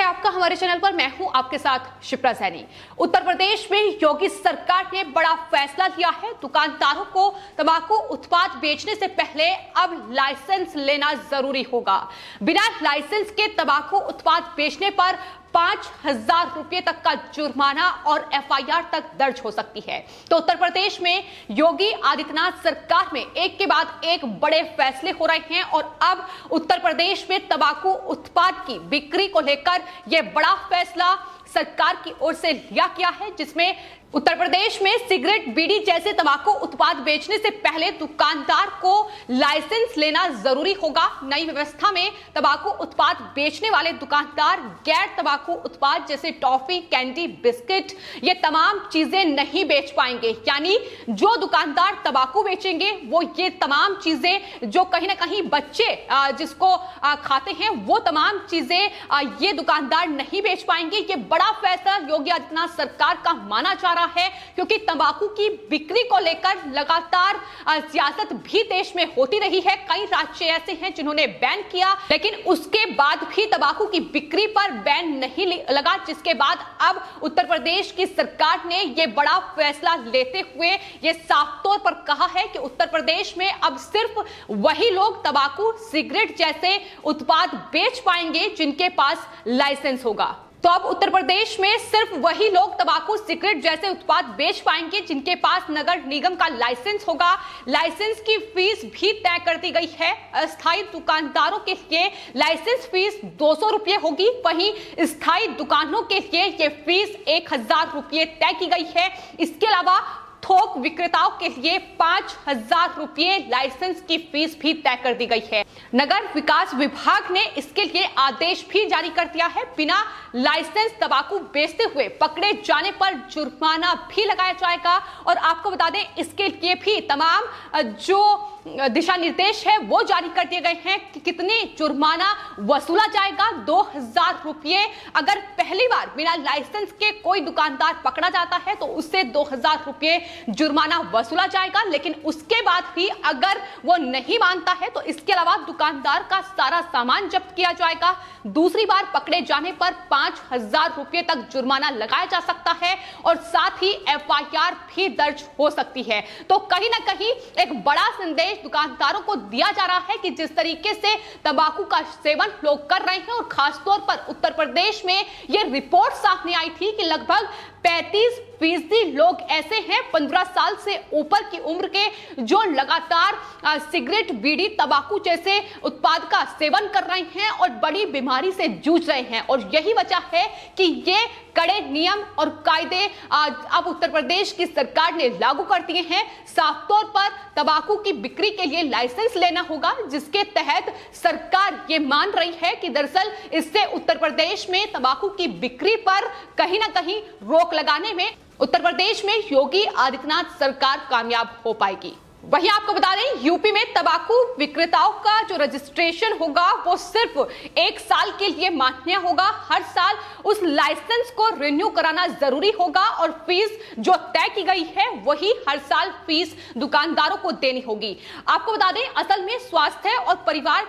आपका हमारे चैनल पर। मैं हूं आपके साथ शिप्रा सैनी। उत्तर प्रदेश में योगी सरकार ने बड़ा फैसला लिया है। दुकानदारों को तंबाकू उत्पाद बेचने से पहले अब लाइसेंस लेना जरूरी होगा। बिना लाइसेंस के तंबाकू उत्पाद बेचने पर 5,000 रुपए तक का जुर्माना और एफआईआर तक दर्ज हो सकती है। तो उत्तर प्रदेश में योगी आदित्यनाथ सरकार में एक के बाद एक बड़े फैसले हो रहे हैं और अब उत्तर प्रदेश में तंबाकू उत्पाद की बिक्री को लेकर यह बड़ा फैसला सरकार की ओर से लिया गया है, जिसमें उत्तर प्रदेश में सिगरेट, बीड़ी जैसे तंबाकू उत्पाद बेचने से पहले दुकानदार को लाइसेंस लेना जरूरी होगा। नई व्यवस्था में तंबाकू उत्पाद बेचने वाले दुकानदार गैर तंबाकू उत्पाद जैसे टॉफी, कैंडी, बिस्किट ये तमाम चीजें नहीं बेच पाएंगे। यानी जो दुकानदार तंबाकू बेचेंगे वो ये तमाम चीजें जो कहीं ना कहीं बच्चे जिसको खाते हैं वो तमाम चीजें ये दुकानदार नहीं बेच पाएंगे। ये बड़ा फैसला योगी आदित्यनाथ सरकार का माना जा रहा है, क्योंकि तंबाकू की बिक्री को लेकर लगातार सियासत भी देश में होती रही है। कई राज्य ऐसे हैं जिन्होंने बैन किया, लेकिन उसके बाद भी तंबाकू की बिक्री पर बैन नहीं लगा, जिसके बाद अब उत्तर प्रदेश की सरकार ने यह बड़ा फैसला लेते हुए यह साफ तौर पर कहा है कि उत्तर प्रदेश में अब सिर्फ वही लोग तंबाकू, सिगरेट जैसे उत्पाद बेच पाएंगे जिनके पास लाइसेंस होगा। तो अब उत्तर प्रदेश में सिर्फ वही लोग तंबाकू, सिगरेट जैसे उत्पाद बेच पाएंगे जिनके पास नगर निगम का लाइसेंस होगा। लाइसेंस की फीस भी तय कर दी गई है। अस्थायी दुकानदारों के लिए लाइसेंस फीस 200 रुपये होगी, वहीं स्थायी दुकानों के लिए यह फीस 1,000 रुपये तय की गई है। इसके अलावा थोक विक्रेताओं के लिए 5,000 रुपये लाइसेंस की फीस भी तय कर दी गई है। नगर विकास विभाग ने इसके लिए आदेश भी जारी कर दिया है। बिना लाइसेंस तंबाकू बेचते हुए पकड़े जाने पर जुर्माना भी लगाया जाएगा। और आपको बता दें, इसके लिए भी तमाम जो दिशा निर्देश है वो जारी कर दिए गए हैं कि कितने जुर्माना वसूला जाएगा। 2,000 रुपये अगर पहली बार बिना लाइसेंस के कोई दुकानदार पकड़ा जाता है तो उससे 2,000 रुपये जुर्माना वसूला जाएगा, लेकिन उसके बाद भी अगर वो नहीं मानता है तो इसके अलावा दुकानदार का सारा सामान जब्त किया जाएगा। दूसरी बार पकड़े जाने पर 5,000 रुपये तक जुर्माना लगाया जा सकता है और साथ ही एफआईआर भी दर्ज हो सकती है। तो कहीं ना कहीं एक बड़ा संदेश दुकानदारों को दिया जा रहा है कि जिस तरीके से तंबाकू का सेवन लोग कर रहे हैं, और खासतौर पर उत्तर प्रदेश में यह रिपोर्ट सामने आई थी कि लगभग 35% लोग ऐसे हैं 15 साल से ऊपर की उम्र के जो लगातार सिगरेट, बीड़ी, तंबाकू जैसे उत्पाद का सेवन कर रहे हैं और बड़ी बीमारी से जूझ रहे हैं। और यही वजह है कि ये कड़े नियम और कायदे अब उत्तर प्रदेश की सरकार ने लागू कर दिए हैं। साफ तौर पर तंबाकू की बिक्री के लिए लाइसेंस लेना होगा, जिसके तहत सरकार ये मान रही है कि दरअसल इससे उत्तर प्रदेश में तंबाकू की बिक्री पर कहीं ना कहीं रोक लगाने में उत्तर प्रदेश में योगी आदित्यनाथ सरकार कामयाब हो पाएगी। वहीं आपको बता दें, यूपी में तंबाकू विक्रेताओं का जो रजिस्ट्रेशन होगा वो सिर्फ 1 साल के लिए मान्य होगा। हर साल उस लाइसेंस को रिन्यू कराना जरूरी होगा और फीस जो तय की गई है वही हर साल फीस दुकानदारों को देनी होगी। आपको बता दें, असल में स्वास्थ्य और परिवार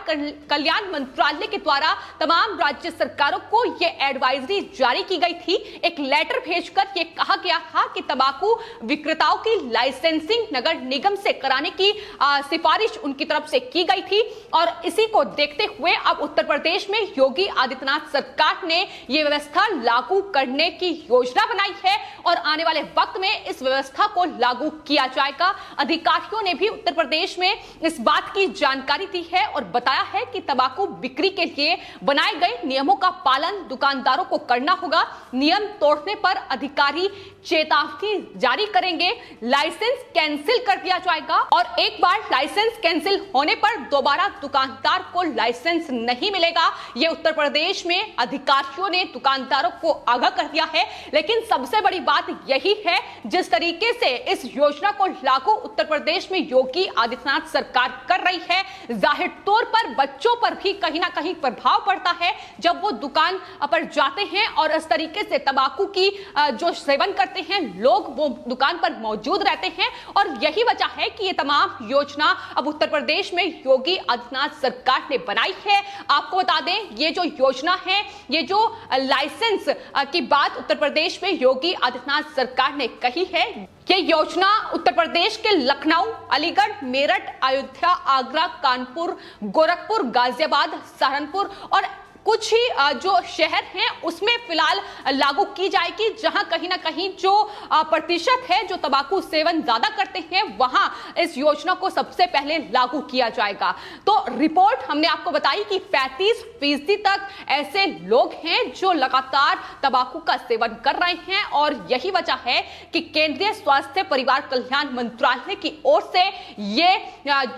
कल्याण मंत्रालय के द्वारा तमाम राज्य सरकारों को यह एडवाइजरी जारी की गई थी। एक लेटर भेजकर यह कहा गया था कि तंबाकू विक्रेताओं की लाइसेंसिंग नगर निगम से कराने की सिफारिश उनकी तरफ से की गई थी। और इसी को देखते हुए अब उत्तर प्रदेश में योगी आदित्यनाथ सरकार ने यह व्यवस्था लागू करने की योजना बनाई है और आने वाले वक्त में इस व्यवस्था को लागू किया जाएगा। अधिकारियों ने भी उत्तर प्रदेश में इस बात की जानकारी दी है और बताया है कि तंबाकू बिक्री के लिए बनाए गए नियमों का पालन दुकानदारों को करना होगा। नियम तोड़ने पर अधिकारी चेतावनी जारी करेंगे, लाइसेंस कैंसिल कर दिया जाएगा और एक बार लाइसेंस कैंसिल होने पर दोबारा दुकानदार को लाइसेंस नहीं मिलेगा। ये उत्तर प्रदेश में अधिकारियों ने दुकानदारों को आगाह कर दिया है। लेकिन सबसे बड़ी बात यही है, जिस तरीके से इस योजना को लागू उत्तर प्रदेश में योगी आदित्यनाथ सरकार कर रही है, जाहिर तौर पर बच्चों पर भी कहीं ना कहीं प्रभाव पड़ता है जब वो दुकान पर जाते हैं और इस तरीके से तंबाकू की जो सेवन करते हैं लोग वो दुकान पर मौजूद रहते हैं। और यही वजह है कि ये तमाम योजना अब उत्तर प्रदेश में योगी आदित्यनाथ सरकार ने बनाई है। आपको बता दें, ये जो योजना है, ये जो लाइसेंस की बात उत्तर प्रदेश में योगी आदित्यनाथ सरकार ने कही है, ये योजना उत्तर प्रदेश के लखनऊ, अलीगढ़, मेरठ, अयोध्या, आगरा, कानपुर, गोरखपुर, गाजियाबाद, सहारनपुर और कुछ ही जो शहर हैं उसमें फिलहाल लागू की जाएगी, जहां कहीं ना कहीं जो प्रतिशत है जो तंबाकू सेवन ज्यादा करते हैं वहां इस योजना को सबसे पहले लागू किया जाएगा। तो रिपोर्ट हमने आपको बताई कि 35% तक ऐसे लोग हैं जो लगातार तंबाकू का सेवन कर रहे हैं और यही वजह है कि केंद्रीय स्वास्थ्य परिवार कल्याण मंत्रालय की ओर से ये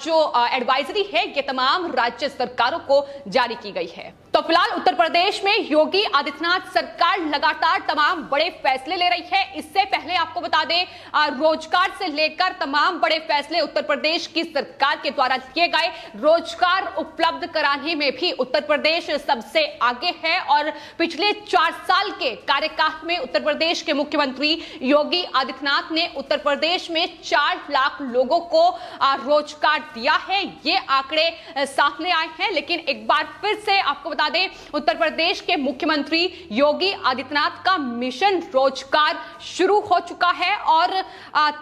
जो एडवाइजरी है ये तमाम राज्य सरकारों को जारी की गई है। तो फिलहाल उत्तर प्रदेश में योगी आदित्यनाथ सरकार लगातार तमाम बड़े फैसले ले रही है। इससे पहले आपको बता दें, रोजगार से लेकर तमाम बड़े फैसले उत्तर प्रदेश की सरकार के द्वारा किए गए। रोजगार उपलब्ध कराने में भी उत्तर प्रदेश सबसे आगे है और पिछले 4 साल के कार्यकाल में उत्तर प्रदेश के मुख्यमंत्री योगी आदित्यनाथ ने उत्तर प्रदेश में 4 लाख लोगों को रोजगार दिया है। ये आंकड़े सामने आए हैं, लेकिन एक बार फिर से आपको बता दें, उत्तर प्रदेश के मुख्यमंत्री योगी आदित्यनाथ का मिशन रोजगार शुरू हो चुका है और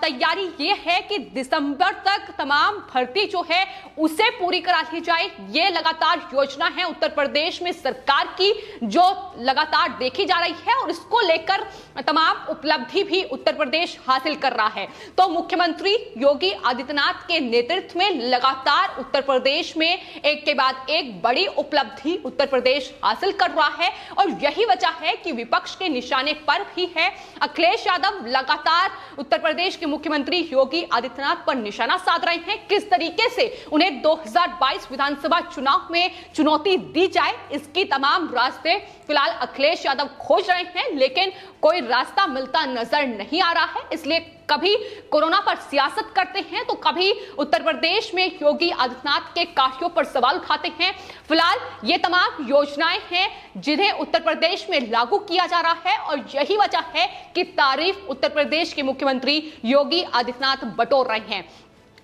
तैयारी ये है कि दिसंबर तक तमाम भर्ती जो है उसे पूरी करा ली जाए। ये लगातार योजना है उत्तर प्रदेश में सरकार की जो लगातार देखी जा रही है और इसको लेकर तमाम उपलब्धि भी उत्तर प्रदेश हासिल कर रहा है। तो मुख्यमंत्री योगी आदित्यनाथ के नेतृत्व में लगातार उत्तर प्रदेश में एक के बाद एक बड़ी उपलब्धि उत्तर प्रदेश हासिल कर रहा है और यही वजह है कि विपक्ष के निशाने पर भी है। अखिलेश यादव लगातार उत्तर प्रदेश के मुख्यमंत्री योगी आदित्यनाथ पर निशाना साध रहे हैं। किस तरीके से उन्हें 2022 विधानसभा चुनाव में चुनौती दी जाए, इसकी तमाम रास्ते फिलहाल अखिलेश यादव खोज रहे हैं, लेकिन कोई रास्ता मिलता नजर नहीं आ रहा है। इसलिए कभी कोरोना पर सियासत करते हैं तो कभी उत्तर प्रदेश में योगी आदित्यनाथ के कार्यों पर सवाल उठाते हैं। फिलहाल ये तमाम योजनाएं हैं जिन्हें उत्तर प्रदेश में लागू किया जा रहा है और यही वजह है कि तारीफ उत्तर प्रदेश के मुख्यमंत्री योगी आदित्यनाथ बटोर रहे हैं।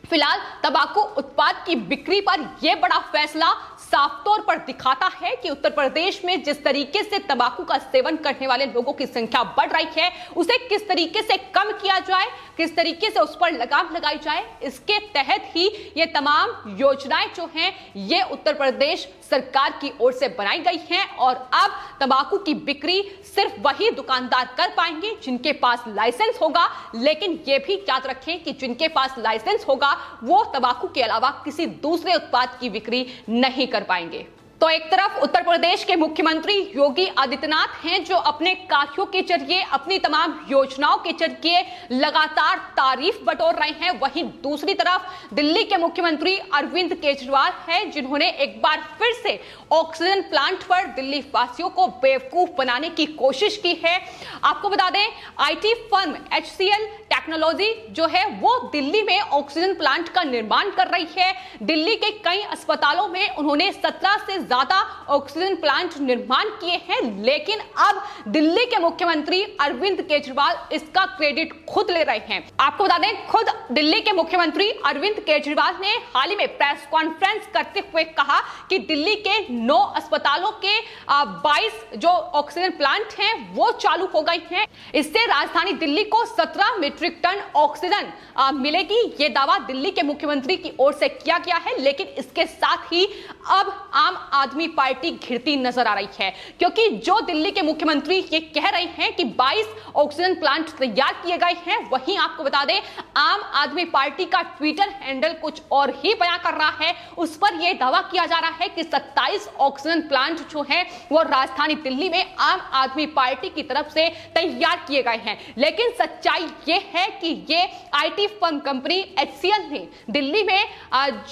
फिलहाल तंबाकू उत्पाद की बिक्री पर यह बड़ा फैसला साफ तौर पर दिखाता है कि उत्तर प्रदेश में जिस तरीके से तंबाकू का सेवन करने वाले लोगों की संख्या बढ़ रही है, उसे किस तरीके से कम किया जाए, किस तरीके से उस पर लगाम लगाई जाए, इसके तहत ही ये तमाम योजनाएं जो हैं ये उत्तर प्रदेश सरकार की ओर से बनाई गई हैं और अब तंबाकू की बिक्री सिर्फ वही दुकानदार कर पाएंगे जिनके पास लाइसेंस होगा। लेकिन यह भी याद रखें कि जिनके पास लाइसेंस होगा वो तंबाकू के अलावा किसी दूसरे उत्पाद की बिक्री नहीं कर पाएंगे। तो एक तरफ उत्तर प्रदेश के मुख्यमंत्री योगी आदित्यनाथ हैं जो अपने कार्यों के जरिए, अपनी तमाम योजनाओं के जरिए लगातार तारीफ बटोर रहे हैं, वहीं दूसरी तरफ दिल्ली के मुख्यमंत्री अरविंद केजरीवाल हैं जिन्होंने एक बार फिर से ऑक्सीजन प्लांट पर दिल्ली वासियों को बेवकूफ बनाने की कोशिश की है। आपको बता दें, आईटी फर्म HCL टेक्नोलॉजी जो है वो दिल्ली में ऑक्सीजन प्लांट का निर्माण कर रही है। दिल्ली के कई अस्पतालों में उन्होंने 17 से ज्यादा ऑक्सीजन प्लांट निर्माण किए हैं, लेकिन अब दिल्ली के मुख्यमंत्री अरविंद केजरीवाल इसका क्रेडिट खुद ले रहे हैं। आपको बता दें, खुद दिल्ली के मुख्यमंत्री अरविंद केजरीवाल ने हाल ही में प्रेस कॉन्फ्रेंस करते हुए कहा कि दिल्ली के 9 अस्पतालों के 22 जो ऑक्सीजन प्लांट हैं वो चालू हो गए हैं। इससे राजधानी दिल्ली को 17 मीट्रिक टन ऑक्सीजन मिलेगी। ये दावा दिल्ली के मुख्यमंत्री की ओर से किया गया है, लेकिन इसके साथ ही अब आम आदमी पार्टी घिरती नजर आ रही है, क्योंकि जो दिल्ली के मुख्यमंत्री ये कह रहे हैं कि 22 ऑक्सीजन प्लांट तैयार किए गए हैं, वहीं आपको बता दें आम आदमी पार्टी का ट्विटर हैंडल कुछ और ही बयां कर रहा है। उस पर यह दावा किया जा रहा है कि 27 ऑक्सीजन प्लांट जो है वो राजधानी दिल्ली में आम आदमी पार्टी की तरफ से तैयार किए गए हैं। लेकिन सच्चाई ये है कि ये आईटी फर्म कंपनी HCL ने दिल्ली में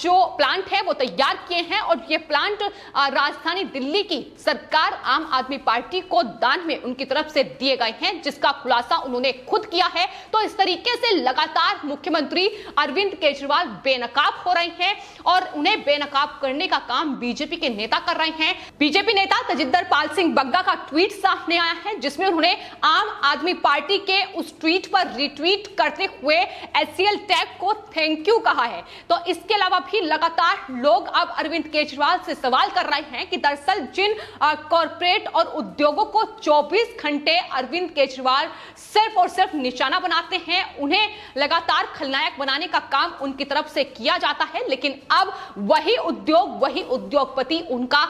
जो प्लांट है वो तैयार किए हैं और ये प्लांट राजधानी दिल्ली की सरकार आम आदमी पार्टी को दान में उनकी तरफ से दिए गए हैं, जिसका खुलासा उन्होंने खुद किया है। तो इस तरीके से लगातार मुख्यमंत्री अरविंद केजरीवाल बेनकाब हो रहे हैं और उन्हें बेनकाब करने का काम बीजेपी के नेता कर रहे हैं। बीजेपी नेता तजिंदर पाल सिंह बग्गा का ट्वीट सामने आया है, जिसमें उन्होंने आम आदमी पार्टी के उस ट्वीट पर रिट्वीट करते हुए एचसीएल टैग को थैंक यू कहा है। तो इसके अलावा भी लगातार लोग अब अरविंद केजरीवाल से सवाल कर रहे हैं कि दरअसल जिन कॉर्पोरेट और उद्योगों को 24 घंटे अरविंद केजरीवाल सिर्फ और सिर्फ निशाना बनाते हैं, उन्हें लगातार खलनायक बनाने का काम उनकी तरफ से किया जाता है, लेकिन अब वही उद्योग, वही उद्योगपति उनका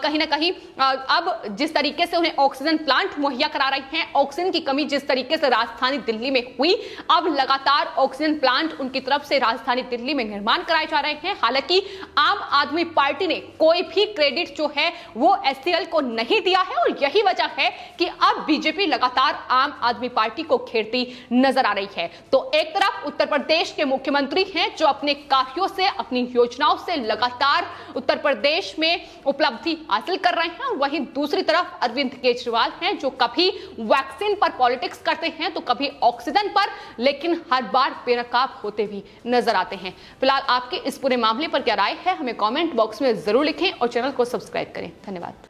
कहीं ना कहीं अब जिस तरीके से उन्हें ऑक्सीजन प्लांट मुहैया करा रहे हैं, ऑक्सीजन की कमी जिस तरीके से राजधानी दिल्ली में हुई, अब लगातार ऑक्सीजन प्लांट उनकी तरफ से राजधानी दिल्ली में निर्माण कराए जा रहे हैं। हालांकि आम आदमी पार्टी ने कोई भी क्रेडिट जो है वो एचसीएल को नहीं दिया है और यही वजह है कि अब बीजेपी लगातार आम आदमी पार्टी को घेरती नजर आ रही है। तो एक तरफ उत्तर प्रदेश के मुख्यमंत्री हैं जो अपने कार्यों से, अपनी योजनाओं से लगातार उत्तर प्रदेश में उपलब्धि हासिल कर रहे हैं, वहीं दूसरी तरफ अरविंद केजरीवाल हैं जो कभी वैक्सीन पर पॉलिटिक्स करते हैं तो कभी ऑक्सीजन पर, लेकिन हर बार बेनकाब होते भी नजर आते हैं। फिलहाल आपके इस पूरे मामले पर क्या राय है, हमें कमेंट बॉक्स में जरूर लिखें और चैनल को सब्सक्राइब करें। धन्यवाद।